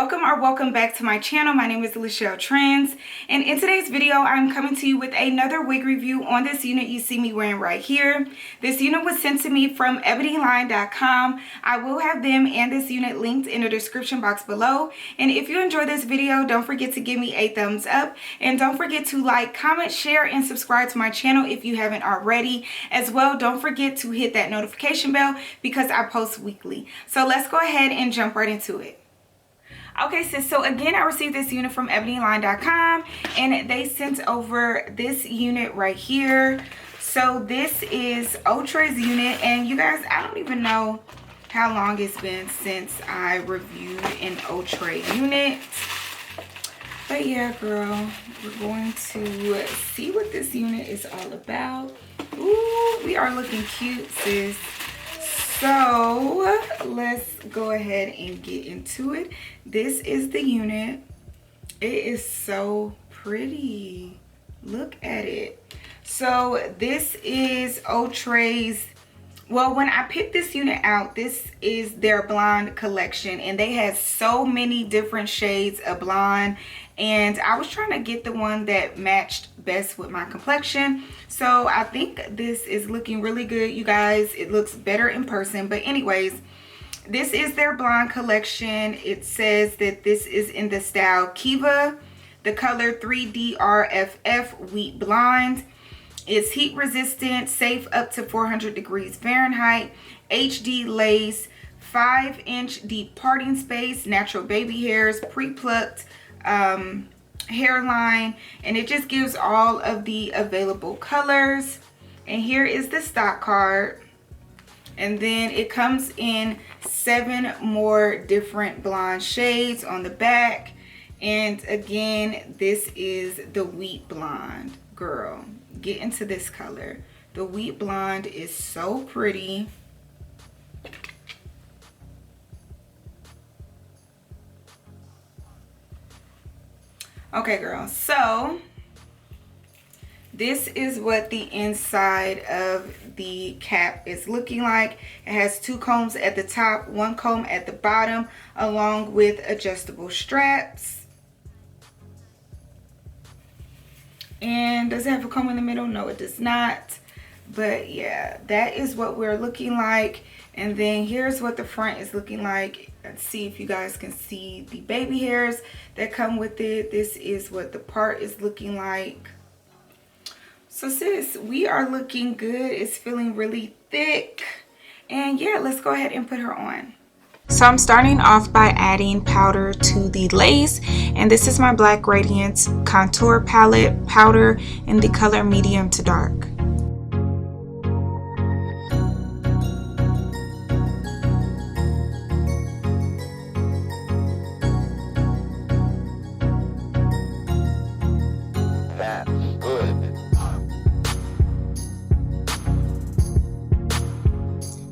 welcome back to my channel. My name is lachelletrends, and in today's video I'm coming to you with another wig review on this unit you see me wearing right here. This unit was sent to me from Ebonyline.com. I will have them and this unit linked in the description box below. And if you enjoy this video, don't forget to give me a thumbs up, and don't forget to like, comment, share, and subscribe to my channel if you haven't already. As well, don't forget to hit that notification bell because I post weekly. So let's go ahead and jump right into it. Okay, sis, so again, I received this unit from Ebonyline.com, and they sent over this unit right here. So this is Outre's unit, and you guys, I don't even know how long it's been since I reviewed an Outre unit. But yeah, girl, we're going to see what this unit is all about. Ooh, we are looking cute, sis. So let's go ahead and get into it. This is the unit. It is so pretty. Look at it. So this is Outre's. Well, when I picked this unit out, this is their blonde collection, and they had so many different shades of blonde, and I was trying to get the one that matched best with my complexion. So I think this is looking really good, you guys. It looks better in person. But anyways, this is their blonde collection. It says that this is in the style Keevah, the color 3DRFF Wheat Blonde. It's heat resistant, safe up to 400 degrees Fahrenheit, HD lace, 5-inch deep parting space, natural baby hairs, pre-plucked hairline, and it just gives all of the available colors. And here is the stock card, and then it comes in 7 more different blonde shades on the back. And again, this is the wheat blonde. Girl, get into this color. The wheat blonde is so pretty. Okay, girl, so this is what the inside of the cap is looking like. It has 2 combs at the top, 1 comb at the bottom, along with adjustable straps. And does it have a comb in the middle? No, it does not. But yeah, that is what we're looking like. And then here's what the front is looking like. Let's see if you guys can see the baby hairs that come with it. This is what the part is looking like. So sis, we are looking good. It's feeling really thick. And yeah, let's go ahead and put her on. So I'm starting off by adding powder to the lace, and this is my Black Radiance Contour Palette powder in the color medium to dark.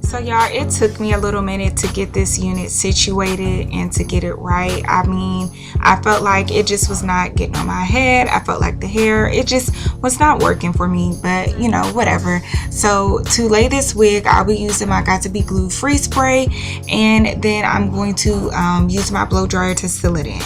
So y'all, it took me a little minute to get this unit situated and to get it right. I mean, I felt like it just was not getting on my head. I felt like the hair, it just was not working for me, but you know, whatever. So to lay this wig, I'll be using my Got To Be Glue Free Spray, and then I'm going to use my blow dryer to seal it in.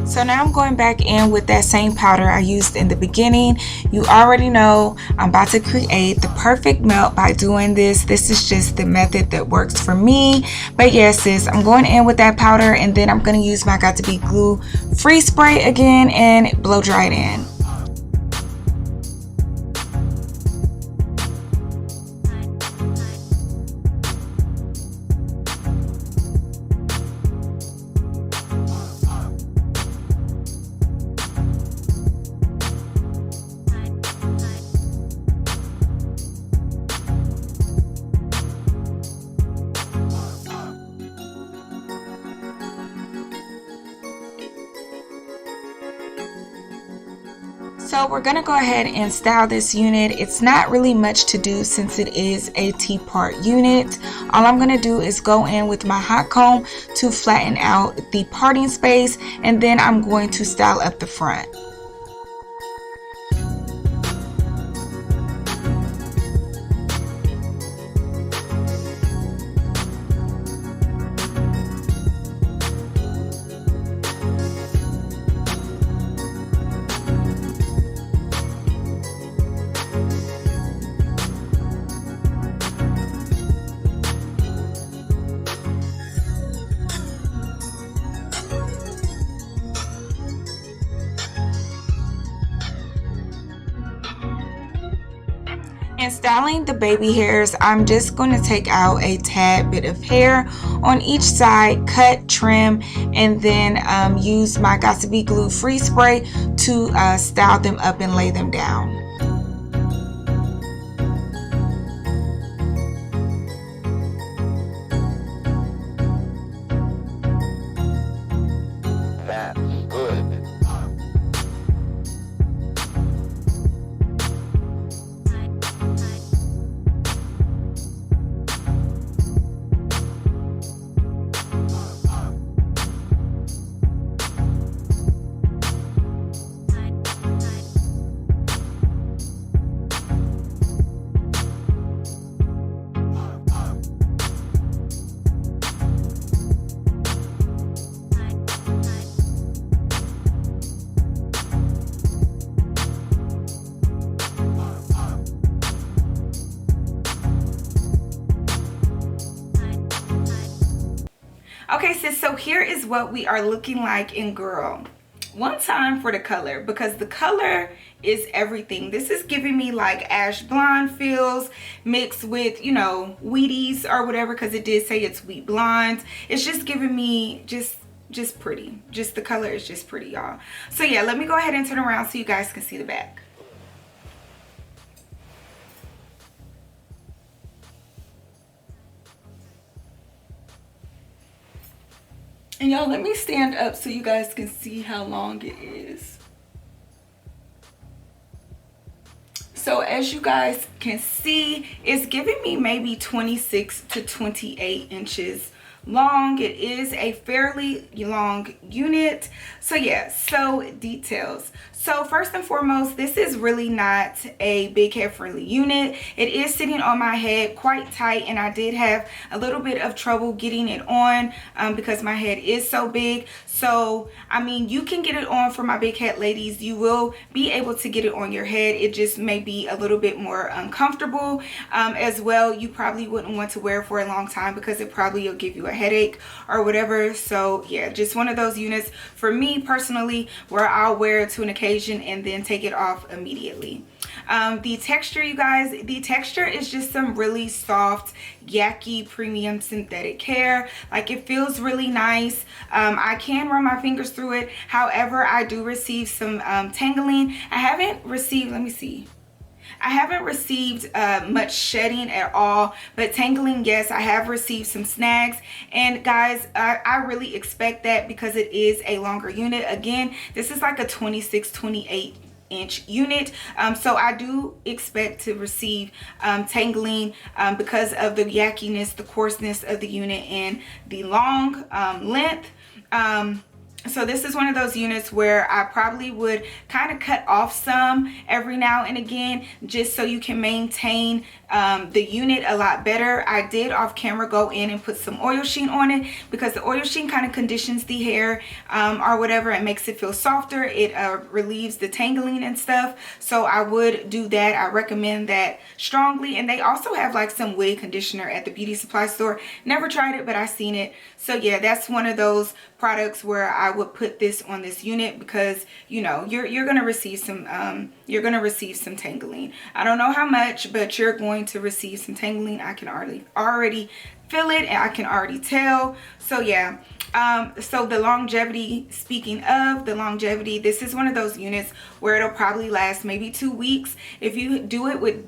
So now I'm going back in with that same powder I used in the beginning. You already know I'm about to create the perfect melt by doing this. This is just the method that works for me. But yes, sis, I'm going in with that powder, and then I'm going to use my Got To Be Glue Free Spray again and blow dry it in. So we're gonna go ahead and style this unit. It's not really much to do since it is a T-part unit. All I'm gonna do is go in with my hot comb to flatten out the parting space, and then I'm going to style up the front. In styling the baby hairs, I'm just going to take out a tad bit of hair on each side, cut, trim, and then use my Got2b Glue Free Spray to style them up and lay them down. Okay sis, so here is what we are looking like in girl. One time for the color, because the color is everything. This is giving me like ash blonde feels mixed with, you know, Wheaties or whatever, because it did say it's wheat blonde. It's just giving me just pretty. Just the color is just pretty, y'all. So yeah, let me go ahead and turn around so you guys can see the back. And y'all, let me stand up so you guys can see how long it is. So as you guys can see, it's giving me maybe 26 to 28 inches long. It is a fairly long unit. So yeah, so details. So first and foremost, this is really not a big head friendly unit. It is sitting on my head quite tight, and I did have a little bit of trouble getting it on because my head is so big. So I mean, you can get it on for my big head ladies. You will be able to get it on your head. It just may be a little bit more uncomfortable as well. You probably wouldn't want to wear it for a long time because it probably will give you a headache or whatever. So yeah, just one of those units for me personally where I'll wear it to an occasion and then take it off immediately. The texture, you guys, the texture is just some really soft yucky premium synthetic hair. Like, it feels really nice. I can run my fingers through it. However, I do receive some tangling. I haven't received, let me see, I haven't received much shedding at all, but tangling, yes, I have received some snags. And guys, I really expect that because it is a longer unit. Again, this is like a 26-28 inch unit, so I do expect to receive tangling because of the yuckiness, the coarseness of the unit, and the long length. So this is one of those units where I probably would kind of cut off some every now and again, just so you can maintain the unit a lot better. I did off camera go in and put some oil sheen on it because the oil sheen kind of conditions the hair or whatever. It makes it feel softer. It relieves the tangling and stuff. So I would do that. I recommend that strongly. And they also have like some wig conditioner at the beauty supply store. Never tried it, but I've seen it. So yeah, that's one of those products where I would put this on this unit because, you know, you're gonna receive some tangling. I don't know how much, but you're going to receive some tangling. I can already feel it, and I can already tell. So yeah, so the longevity, speaking of the longevity, this is one of those units where it'll probably last maybe 2 weeks if you do it with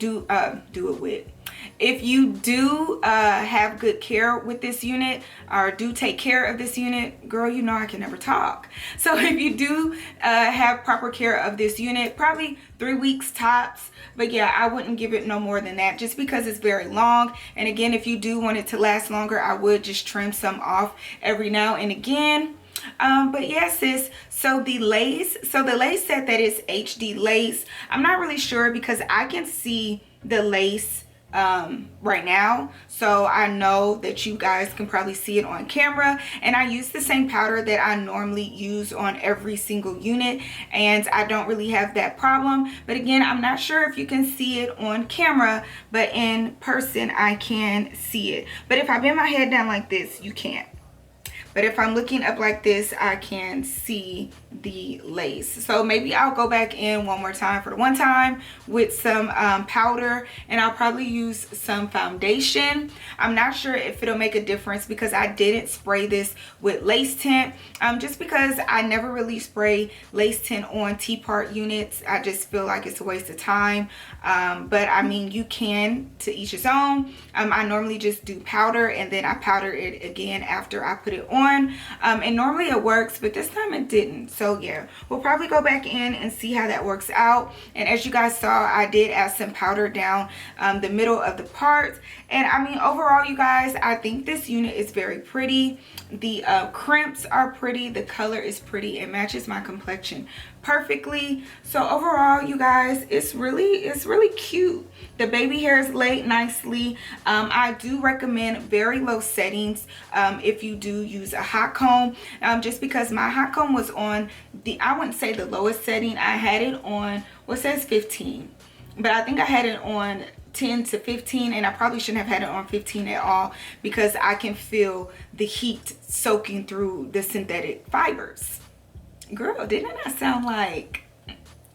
if you do have good care with this unit, or do take care of this unit, girl, you know I can never talk. So if you do have proper care of this unit, probably 3 weeks tops. But yeah, I wouldn't give it no more than that, just because it's very long. And again, if you do want it to last longer, I would just trim some off every now and again. But yes, sis, so the lace said that it's HD lace. I'm not really sure because I can see the lace right now, so I know that you guys can probably see it on camera. And I use the same powder that I normally use on every single unit, and I don't really have that problem. But again, I'm not sure if you can see it on camera, but in person I can see it. But if I bend my head down like this, you can't. But if I'm looking up like this, I can see the lace. So maybe I'll go back in one more time for the one time with some powder, and I'll probably use some foundation. I'm not sure if it'll make a difference because I didn't spray this with lace tint, just because I never really spray lace tint on T-part units. I just feel like it's a waste of time. But I mean, you can, to each his own. I normally just do powder, and then I powder it again after I put it on. And normally it works, but this time it didn't. So yeah, we'll probably go back in and see how that works out. And as you guys saw, I did add some powder down the middle of the parts. And I mean, overall, you guys, I think this unit is very pretty. The crimps are pretty. The color is pretty. It matches my complexion perfectly. So overall, you guys, it's really cute. The baby hairs laid nicely. I do recommend very low settings if you do use a hot comb, just because my hot comb was on the, I wouldn't say the lowest setting. I had it on what says 15, but I think I had it on 10 to 15, and I probably shouldn't have had it on 15 at all, because I can feel the heat soaking through the synthetic fibers. Girl, didn't that sound like,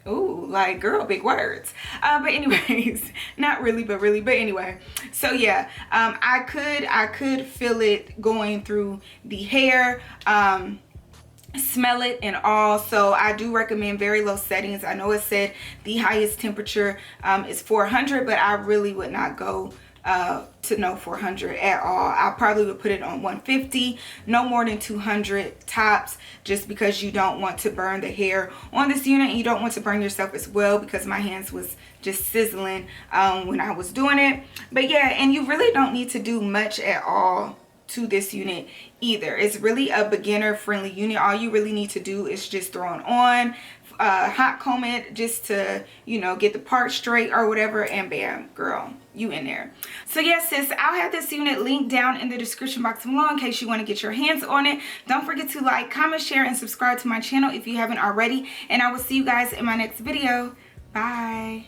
ooh, like, girl, big words. But anyways, not really, but really, but anyway. So yeah, I could feel it going through the hair, smell it and all. So I do recommend very low settings. I know it said the highest temperature is 400, but I really would not go to no 400 at all. I probably would put it on 150, no more than 200 tops, just because you don't want to burn the hair on this unit, and you don't want to burn yourself as well, because my hands was just sizzling when I was doing it. But yeah, and you really don't need to do much at all to this unit either. It's really a beginner friendly unit. All you really need to do is just throw it on, hot comb it just to, you know, get the part straight or whatever, and bam, girl, you in there. So yes, sis, I'll have this unit linked down in the description box below in case you want to get your hands on it. Don't forget to like, comment, share, and subscribe to my channel if you haven't already, and I will see you guys in my next video. Bye.